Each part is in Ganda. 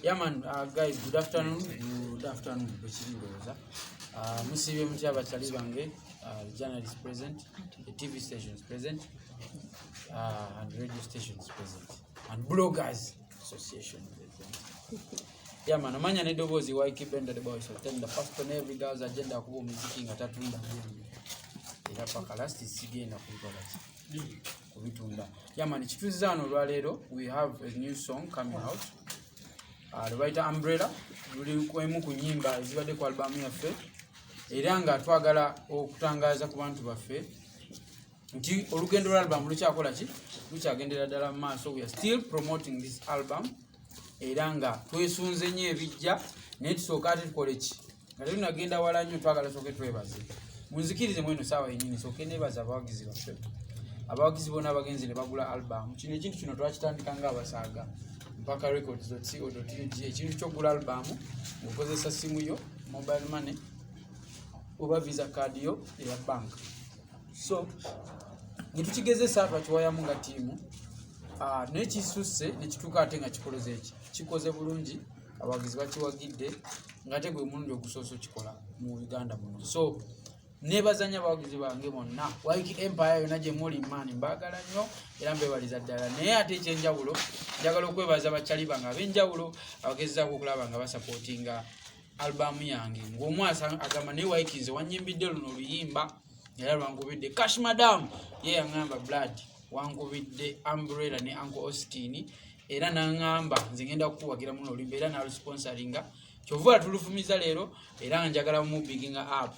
Yeah man, guys, good afternoon. Good afternoon. Musibe mutya abachali bange, journalists present, the TV stations present, and radio stations present, and bloggers association present. Yeah man, amanya nedobozi wa Ikibenda the boys attend the first on every girl's agenda kubo muziki ngatatunda ngeni. Era paka last sigenda kuikola kubitunda. Yeah man, chituzano lwalero we have a new song coming out. The writer Umbrella luli kwemu kunyimba ezibadde ku album yaffe era nga twagala okutangaza ku bantu baffe nti olugendo lwa album lukyakola ki lukyagendera ddala mu maaso. We are still promoting this album era nga twesunze nnyo ebijja naye tusooka ate tukole ki nga tetunagenda wala nnyo twagala sooke twebaze munzikirize mweno saawa yennyini sooke neebaza abawagizi baffe abawagizi bonna abagenzi ne bagula album. Kino ekintu kino twakitandika ng'abasaaga mpaka records.co.ug ekintu ky'okugula album ng'okozesa simu yo mobile money oba visa card yo eya bank. So ngetukigezesa twakiwayamu nga tiimu nekisusse nekituuka ate nga kikoloze eki kikoze bulungi abawagizi bakiwagidde ng'ate gwe mulundi ogusoosa okikola mu Uganda muno. So nebazanya abawagizi bange bonna Waiki Empire yonna gye muli maani mbaagala nnyo era mbebaliza ddala. Naye ate ekyenjawulo njagala okwebaza bakyali bange ab'enjawulo abagezezaako okulaba nga basapootinga albamu yange. Ng'omu agamba naye Waiki nze wannyimbidde luno oluyimba era lwankubidde Cash Madam ye yaŋŋamba Blood wankubidde Umbrella ne Uncle Austin era n'aŋŋamba nze ngenda kukuwagira muno oluyimba era n'alusponsoringa kyova tulufumiza leero era nga njagala mubiginga up.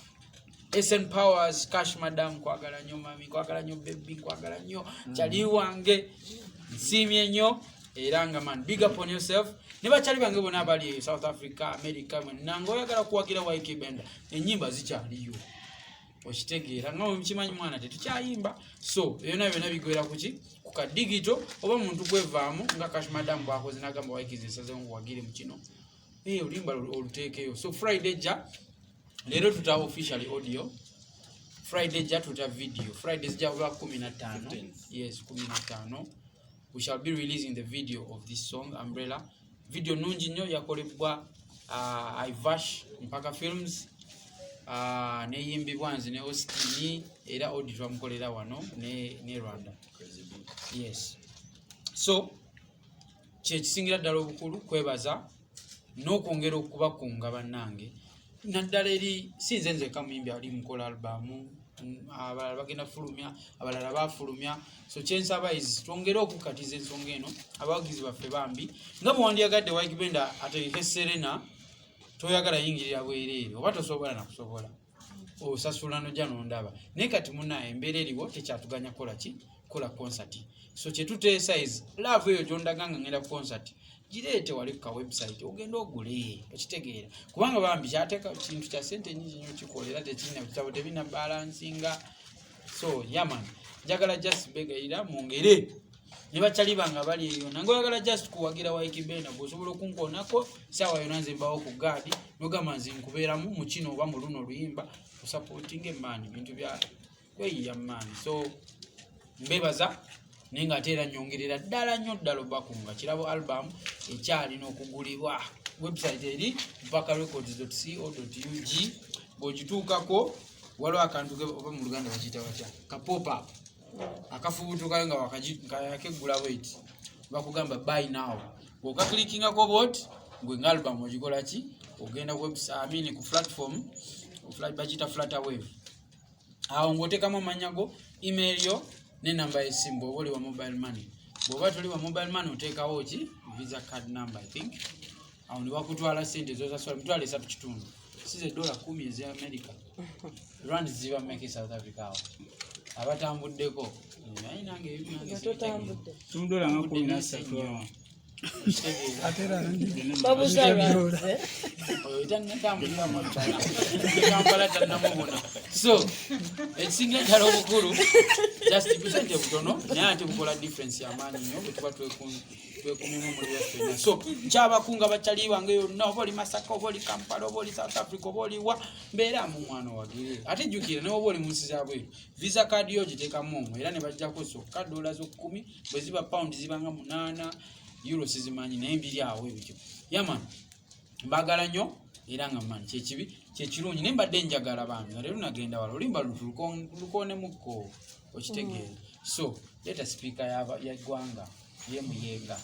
SN Powers, Cash Madam, kwagala nnyo mami, kwagala nnyo baby, kwagala nnyo kyali wange nsiimye nnyo era nga man big up on yourself. Ne bakyali bange bonna abali South Africa, America mwenna ng'oyagala kuwagira Waiki Benda ennyimba zikyaliyo okitegeera nga mukimanyi mwana tetukyayimba. So byonna byonna bigwera kuki ku ka digital oba muntu kwevaamu nga Cash Madam bw'akoze n'agamba Waiki zisazeho nkuwagire mu kino oluyimba oluteekeyo. So Friday ja lero tuta officially audio, Friday ja tuta video. Friday ja kuba 15. Yes, 15. We shall be releasing the video of this song Umbrella. Video nungi nnyo yakolebwa Ivash mpaka films neyimbibwa nze ne Austin era audio twamukolera wano ne Rwanda. Yes. So kyekisingira ddala obukulu kwebaza n'okwongera okubakunga bannange naddala eri sinze nzeka muyimbi ali mukola albamu abalala bagenda fulumya abalala bafulumya. So kyensaba is twongere okukatiza ensonga eno abawagizi baffe bambi nga bwewandiyagadde Waiki Benda ateeke Serena toyagala yingirira bwereere oba tosobola nakusobola osasula nojja nondaba naye kati muna embeera eriwo tekyatuganya kola ki kola concert. So kyetuteesa is love eyo gyondaga nga ngenda concert gireete wali ku website ogenda ogule okitegeera kubanga bambi kyateeka kintu kya sente nyingi nnyo kikolera tekirina kitabo tebina balansinga. So yaman njagala just begayira mwongere ne bakyali bange bali eyo nange oyagala just kuwagira Waiki Benda gwosobola okunkoonako saawa yonna nze mbawo ku gaadi nogamba nze nkubeeramu mu kino oba mu luno oluyimba osupporting emaani bintu bya kweyiya maani. So mbebaza naye ng'ate era nnyongerera ddala nnyo ddala obakunga kirabo album ekyalina okugulibwa website eri mpaka records.co.ug. bw'ogituukako waliwo akantu oba mu Luganda bakiyita batya ka pop-up akafubutukayo nga wakakeggula bweti bakugamba buy now. Bw'okaklikingako bwoti gwe nga album ogikola ki ogenda ku platform bakiyita Flutterwave awo ng'oteekamu amannya go email yo n'enamba y'essimu bw'oba oli wa mobile money. Bw'oba toli wa mobile money oteekawo ki visa card number I think awo ne bakutwala ssente z'osasula mitwalo 3.5 si ze $10 ez'e America rand ziba make South Africa awo abatambuddeko naye nange $10 nga 13 atera so ekisingira ddala obukulu just kusente butono naye ate bukola difference y'amaanyi nnyo bwe tuba twekumimu muri waffe. So nkyabakunga bakyali bange yonna oba oli Masaka oba oli Kampala oba oli South Africa oba oli wa mbeeramu mwana wagire ate jjukira naye oba oli mu nsi za bweru visa card yo giteekamu omwo era ne bajjako sokka $10 bwe ziba pound zibanga 8 euro sizimanyi naye mbiri awo ebityo yaman mbagala nnyo era nga mani kyekirungi naye mbadde njagala bange nga leero nagenda wala olimba lukonemukko okitegeera so leeta sipiika yaggwanga yemuyenga